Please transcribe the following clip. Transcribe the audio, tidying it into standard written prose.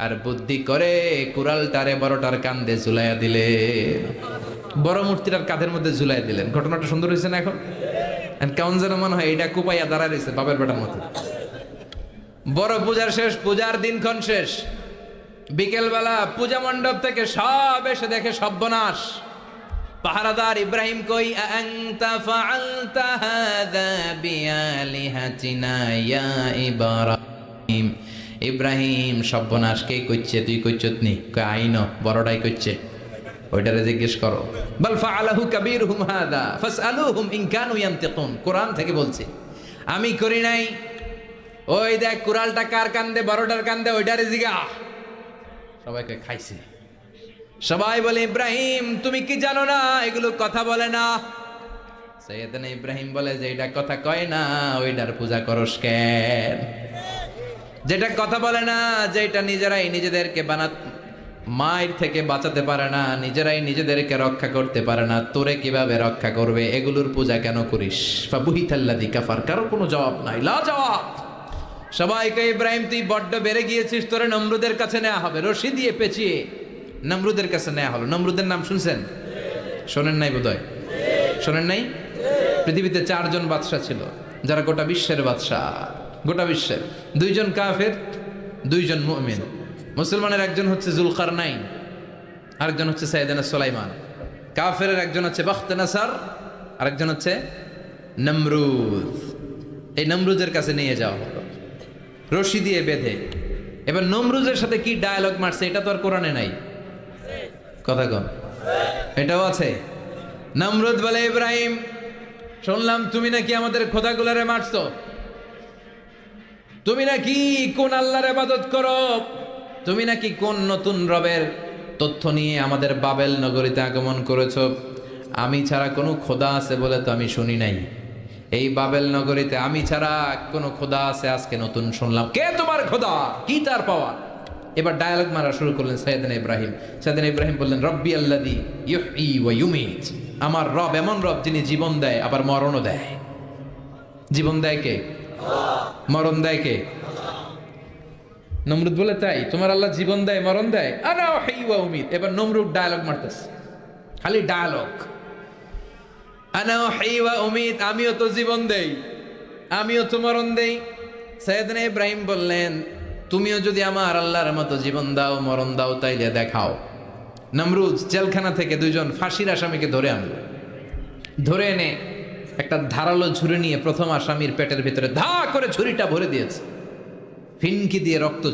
আর বুদ্ধি করে কুড়ালটারে বড়টার কান্দে ঝুলাইয়া দিলেন, বড় মূর্তিটার কাঁধের মধ্যে ঝুলাই দিলেন। ঘটনাটা সুন্দর হয়েছে না? এখন কেমন যেন মনে হয় এটা কুপাইয়া দাঁড়ায় রয়েছে বাপের বেটার মতো। বড় পূজার শেষ, পূজার দিনক্ষণ শেষ। বিকেলবেলা পূজা মণ্ডপ থেকে সব এসে দেখে সর্বনাশ। পাহারাদার ইব্রাহিম কই, আনতা ফাআলতা হাযা বিআলিহাতিনা ইয়া ইব্রাহিম। ইব্রাহিম সর্বনাশ কে কইছে? তুই কইছত নি? কই আইনো বড়টাই কইছে, ওইটারে জিজ্ঞেস করো। বাল ফাআলাহু কাবীরুহুম হাযা ফাসআলুহুম ইন কানু ইয়ানতিকুন। কোরআন থেকে বলছে, আমি করি নাই। ওই দেখ কুড়ালটা কার কান্দে, বড়টার কান্দে, ওইটারে জিগা। সবাইকে খাইছে। সবাই বলে, ইব্রাহিম তুমি কি জানো না এগুলো কথা বলে না? সাইয়েদনা ইব্রাহিম বলে, যে এটা কথা কয় না ওইটার পূজা করস কেন? যেটা কথা বলে না, যেটা নিজেরাই নিজেদেরকে মায়ের থেকে বাঁচাতে পারে না, নিজেরাই নিজেদেরকে রক্ষা করতে পারে না, তোরে কিভাবে রক্ষা করবে? এগুলোর পূজা কেন করিস? ফাবুহিতাল্লাযী কাফার। কারো কোনো জবাব নাই, লা জবাব। সবাইকে, ইব্রাহিম তুই বড্ড বেড়ে গিয়েছিস, তোরে নমরুদের কাছে নেওয়া হবে। রশি দিয়ে পেঁচিয়ে নমরুদের কাছে নেওয়া হলো। নমরুদের নাম শুনছেন? শোনেন নাই বোধহয়? শোনেন নাই? পৃথিবীতে 4 জন বাদশা ছিল, যারা গোটা বিশ্বের বাদশা। গোটা বিশ্বের 2 জন কাফের, 2 জন মুমিন। মুসলমানের একজন হচ্ছে যুলকারনাইন, আরেকজন হচ্ছে সাইয়েদনা সুলাইমান। কাফেরের একজন হচ্ছে বাখতানাসার, আরেকজন হচ্ছে নমরুদ। এই নমরুদের কাছে নিয়ে যাওয়া হলো রশি দিয়ে বেঁধে। এবার নমরুদের সাথে কি ডায়ালগ মারছে এটা তো আর কোরআনে নাই। কথা কন, এটাও আছে। নমরুদ বলে, ইব্রাহিম শুনলাম তুমি নাকি আমাদের খোদাগুলারে মারছো, তুমি নাকি কোন আল্লাহর ইবাদত করো, তুমি নাকি কোন নতুন রবের তথ্য নিয়ে আমাদের বাবেল নগরীতে আগমন করেছো। আমি ছাড়া কোনো খোদা আছে বলে তো আমি শুনি নাই। এই বাবেল নগরীতে আমি ছাড়া কোনো খোদা আছে আজকে নতুন শুনলাম। কে তোমার খোদা? কি তার পাওয়া? এবার ডায়ালগ মারা শুরু করলেন সাইয়েদনা ইব্রাহিম। সাইয়েদনা ইব্রাহিম বললেন, রব্বি আল্লাযী ইউহয়ী ওয়া ইউমীত। আমার রব এমন রব যিনি জীবন দেয় আবার মরণও দেয়। জীবন দেয় কে? মরণ দেয় কে? নমরুদ বলে, তাই তোমার আল্লাহ জীবন দেয় মরণ দেয়? আনা উহয়ী ওয়া উমীত। এবার নমরুদ ডায়ালগ মারতেছে, খালি ডায়ালগ। আনা উহয়ী ওয়া উমীত, আমিও তো জীবন দেই, আমিও তো মরণ দেই। সাইয়েদনা ইব্রাহিম বললেন, তুমিও যদি আমার আল্লাহর মতো জীবন দাও মরণ দাও তাইলে দেখাও। নমরুদ জেলখানা থেকে 2 জন ফাঁসির আসামিকে ধরে আনলো। ধরে এনে একটা ধারালো ছুরি নিয়ে প্রথম আসামির পেটের ভিতরে ধা করে ছুরিটা ভরে দিয়েছে। ফিনকি দিয়ে রক্ত